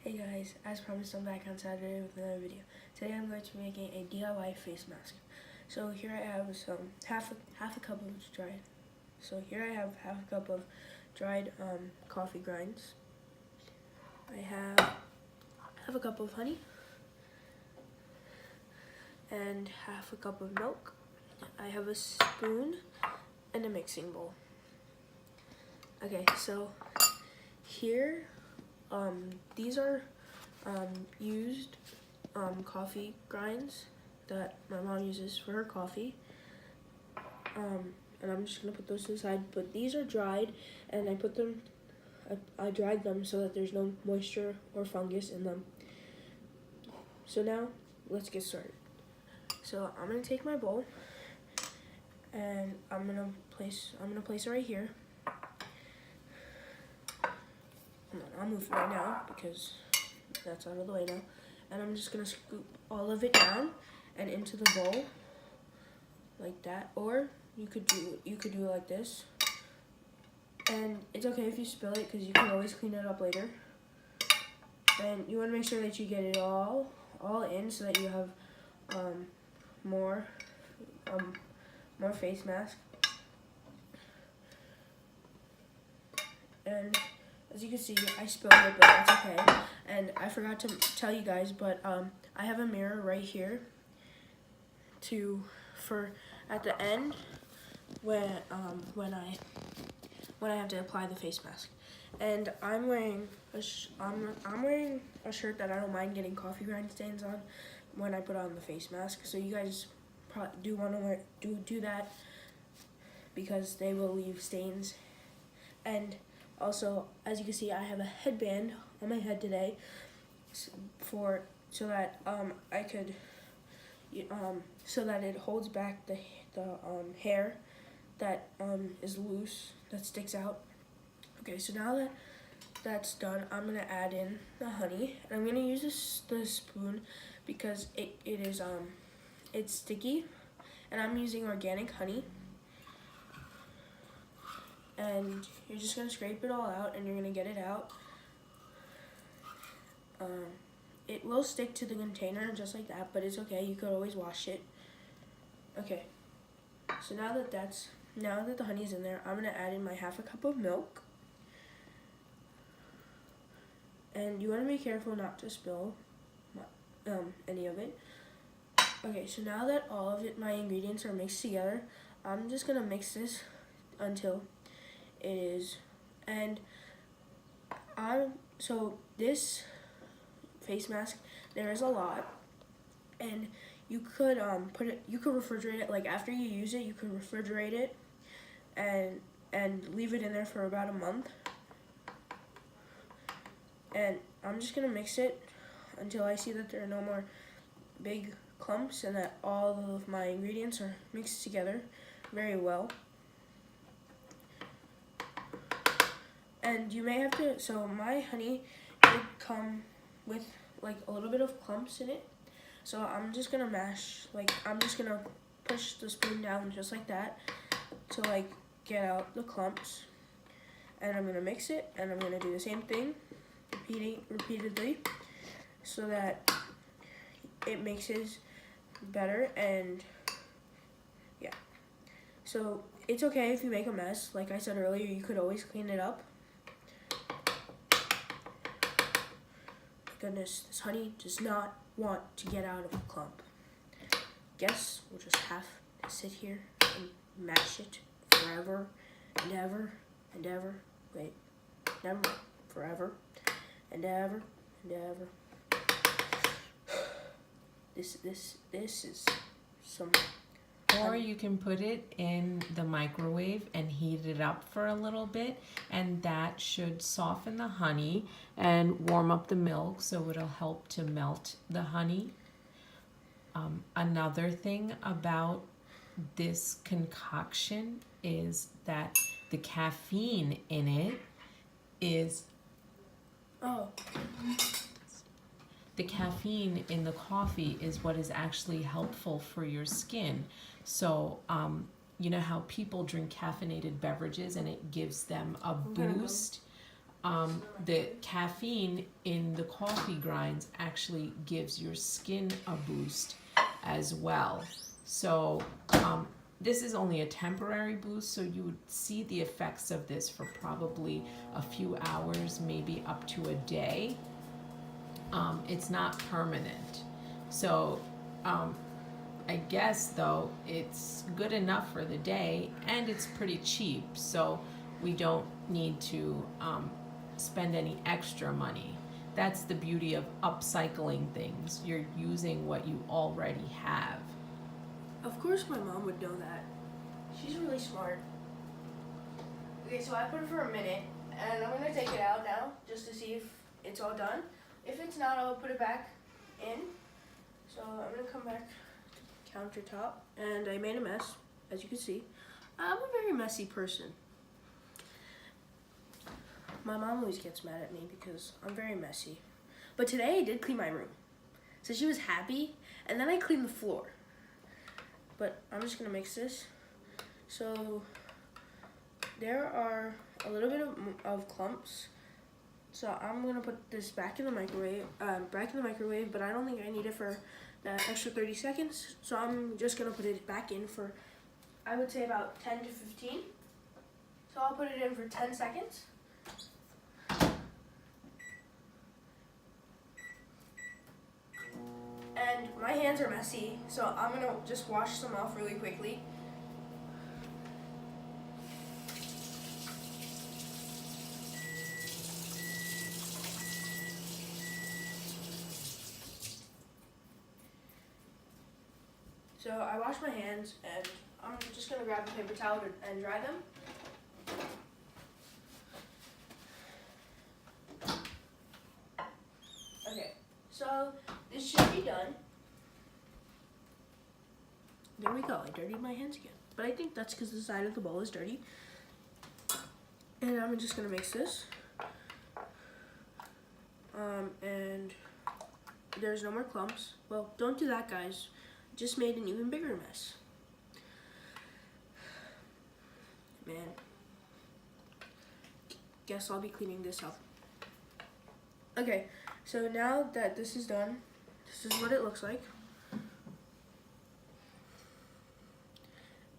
Hey guys, as promised, I'm back on Saturday with another video. Today I'm going to be making a DIY face mask. So here I have half a cup of dried. So here I have half a cup of dried coffee grinds. I have half a cup of honey and half a cup of milk. I have a spoon and a mixing bowl. Okay, so here these are used coffee grinds that my mom uses for her coffee. And I'm just gonna put those to the side. But these are dried, and I dried them so that there's no moisture or fungus in them. So now let's get started. So I'm gonna take my bowl, and I'm gonna place it right here. I'll move it right now because that's out of the way now. And I'm just gonna scoop all of it down and into the bowl like that. Or you could do it like this. And it's okay if you spill it because you can always clean it up later. And you want to make sure that you get it all in so that you have more face mask. And as you can see, I spilled it, but that's okay. And I forgot to tell you guys, but I have a mirror right here for at the end when I have to apply the face mask. And I'm wearing a shirt that I don't mind getting coffee grind stains on when I put on the face mask. So you guys probably do want to do that because they will leave stains. And also, as you can see, I have a headband on my head today so that so that it holds back the hair that is loose, that sticks out. Okay, so now that that's done, I'm gonna add in the honey, and I'm gonna use the spoon because it's sticky, and I'm using organic honey. And you're just gonna scrape it all out, and you're gonna get it out. It will stick to the container just like that, but it's okay. You could always wash it. Okay. So now that the honey's in there, I'm gonna add in my half a cup of milk. And you wanna be careful not to spill any of it. Okay, so now that all of my ingredients are mixed together, I'm just gonna mix this until it is. And so this face mask, there is a lot, and you could refrigerate it. Like after you use it, you could refrigerate it and leave it in there for about a month. And I'm just gonna mix it until I see that there are no more big clumps and that all of my ingredients are mixed together very well. And you may have to, so my honey did come with like a little bit of clumps in it. So I'm just gonna I'm just gonna push the spoon down just like that to like get out the clumps. And I'm gonna mix it, and I'm gonna do the same thing, repeatedly, so that it mixes better. And yeah, so it's okay if you make a mess. Like I said earlier, you could always clean it up. Goodness, this honey does not want to get out of a clump. Guess we'll just have to sit here and mash it forever and ever and ever. Wait, never mind. Forever and ever and ever. This is some. Or you can put it in the microwave and heat it up for a little bit, and that should soften the honey and warm up the milk, so it'll help to melt the honey. Another thing about this concoction is that the caffeine in it is the caffeine in the coffee is what is actually helpful for your skin. So, you know how people drink caffeinated beverages and it gives them a boost? the caffeine in the coffee grinds actually gives your skin a boost as well. So this is only a temporary boost, so you would see the effects of this for probably a few hours, maybe up to a day. It's not permanent. So I guess though it's good enough for the day, and it's pretty cheap, so we don't need to spend any extra money. That's the beauty of upcycling things. You're using what you already have. Of course my mom would know that. She's really smart. Okay, so I put it for a minute, and I'm gonna take it out now, just to see if it's all done. If it's not, I'll put it back in. So I'm gonna come back to the countertop, and I made a mess, as you can see. I'm a very messy person. My mom always gets mad at me because I'm very messy. But today I did clean my room. So she was happy, and then I cleaned the floor. But I'm just gonna mix this. So there are a little bit of clumps. So I'm gonna put this back in the microwave, but I don't think I need it for that extra 30 seconds. So I'm just gonna put it back in for, I would say about 10 to 15. So I'll put it in for 10 seconds. And my hands are messy, so I'm gonna just wash some off really quickly. So I wash my hands, and I'm just gonna grab a paper towel and dry them. Okay, so this should be done. There we go, I dirtied my hands again. But I think that's because the side of the bowl is dirty. And I'm just gonna mix this. And there's no more clumps. Well, don't do that, guys. Just made an even bigger mess. Man. Guess I'll be cleaning this up. Okay, so now that this is done, this is what it looks like.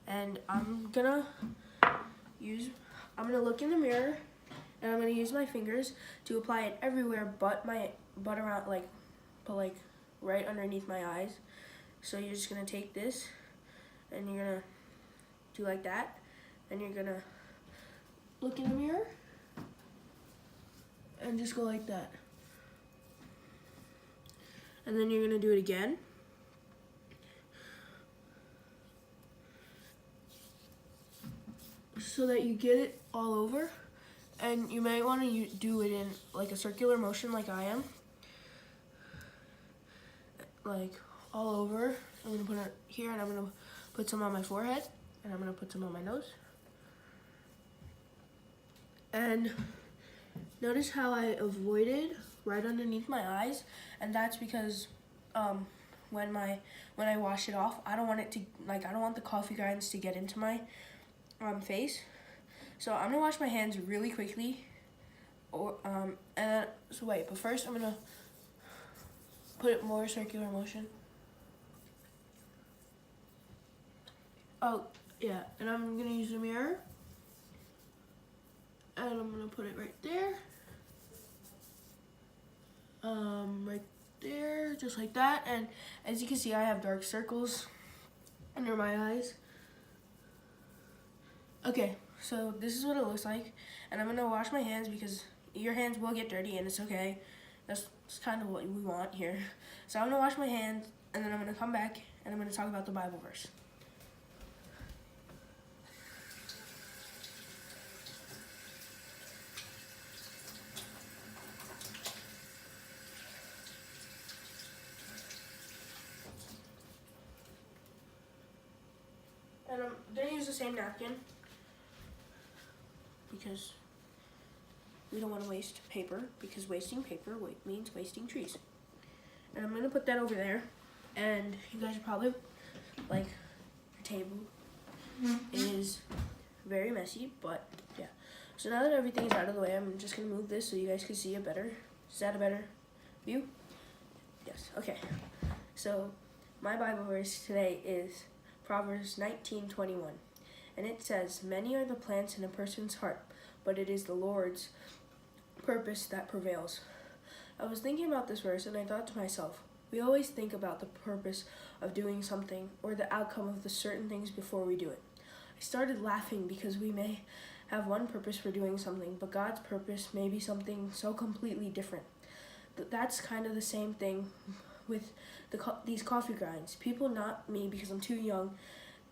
And I'm gonna look in the mirror, and I'm gonna use my fingers to apply it everywhere but around, but right underneath my eyes. So you're just gonna take this, and you're gonna do like that, and you're gonna look in the mirror, and just go like that. And then you're gonna do it again. So that you get it all over. And you might want to do it in like a circular motion like I am. Like all over. I'm gonna put it here, and I'm gonna put some on my forehead, and I'm gonna put some on my nose. And notice how I avoided right underneath my eyes, and that's because when I wash it off, I don't want it to, I don't want the coffee grinds to get into my face. So I'm gonna wash my hands really quickly. But first I'm gonna put it more circular motion. Oh yeah, and I'm gonna use a mirror, and I'm gonna put it right there. Right there, just like that. And as you can see, I have dark circles under my eyes. Okay, so this is what it looks like, and I'm gonna wash my hands because your hands will get dirty, and it's okay. That's kind of what we want here. So I'm gonna wash my hands, and then I'm gonna come back, and I'm gonna talk about the Bible verse. And I'm gonna use the same napkin because we don't want to waste paper, because wasting paper means wasting trees. And I'm gonna put that over there, and you guys are probably like, your table is very messy, but yeah. So now that everything is out of the way, I'm just gonna move this so you guys can see it better. Is that a better view? Yes, okay. So my Bible verse today is Proverbs 19:21. And it says, "Many are the plans in a person's heart, but it is the Lord's purpose that prevails." I was thinking about this verse and I thought to myself, we always think about the purpose of doing something or the outcome of the certain things before we do it. I started laughing because we may have one purpose for doing something, but God's purpose may be something so completely different. That's kind of the same thing with these coffee grinds. People, not me because I'm too young,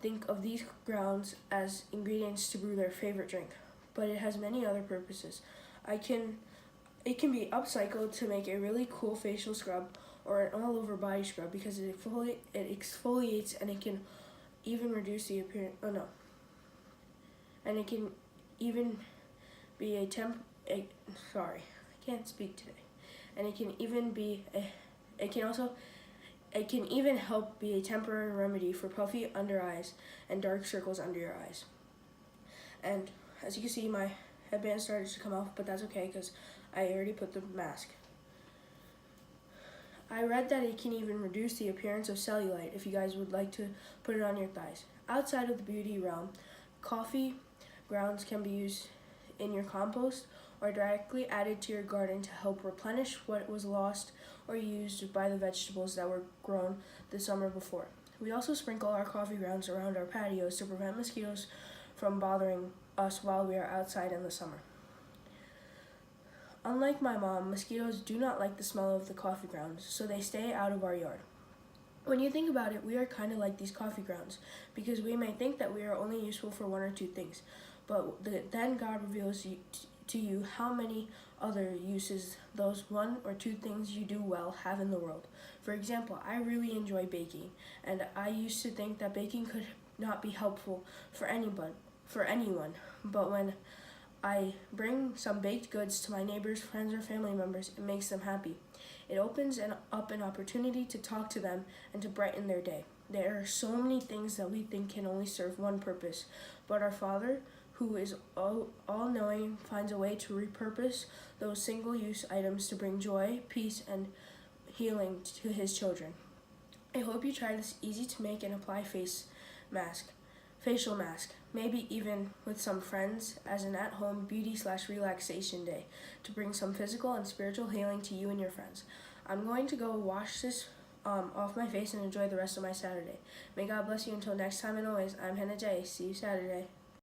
think of these grounds as ingredients to brew their favorite drink, but it has many other purposes. It can be upcycled to make a really cool facial scrub or an all-over body scrub because it exfoliates, and it can even reduce the appearance. Oh no. And it can even be I can't speak today. And it can even help be a temporary remedy for puffy under eyes and dark circles under your eyes. And as you can see, my headband started to come off, but that's okay because I already put the mask. I read that it can even reduce the appearance of cellulite if you guys would like to put it on your thighs. Outside of the beauty realm, coffee grounds can be used in your compost or directly added to your garden to help replenish what was lost or used by the vegetables that were grown the summer before. We also sprinkle our coffee grounds around our patios to prevent mosquitoes from bothering us while we are outside in the summer. Unlike my mom, mosquitoes do not like the smell of the coffee grounds, so they stay out of our yard. When you think about it, we are kind of like these coffee grounds, because we may think that we are only useful for one or two things, but then God reveals to you how many other uses those one or two things you do well have in the world. For example, I really enjoy baking, and I used to think that baking could not be helpful for anyone, but when I bring some baked goods to my neighbors, friends, or family members, it makes them happy. It opens up an opportunity to talk to them and to brighten their day. There are so many things that we think can only serve one purpose, but our Father, who is all-knowing, finds a way to repurpose those single-use items to bring joy, peace, and healing to His children. I hope you try this easy-to-make and apply facial mask, maybe even with some friends as an at-home beauty/relaxation day to bring some physical and spiritual healing to you and your friends. I'm going to go wash this off my face and enjoy the rest of my Saturday. May God bless you until next time, and always, I'm Hannah J. See you Saturday.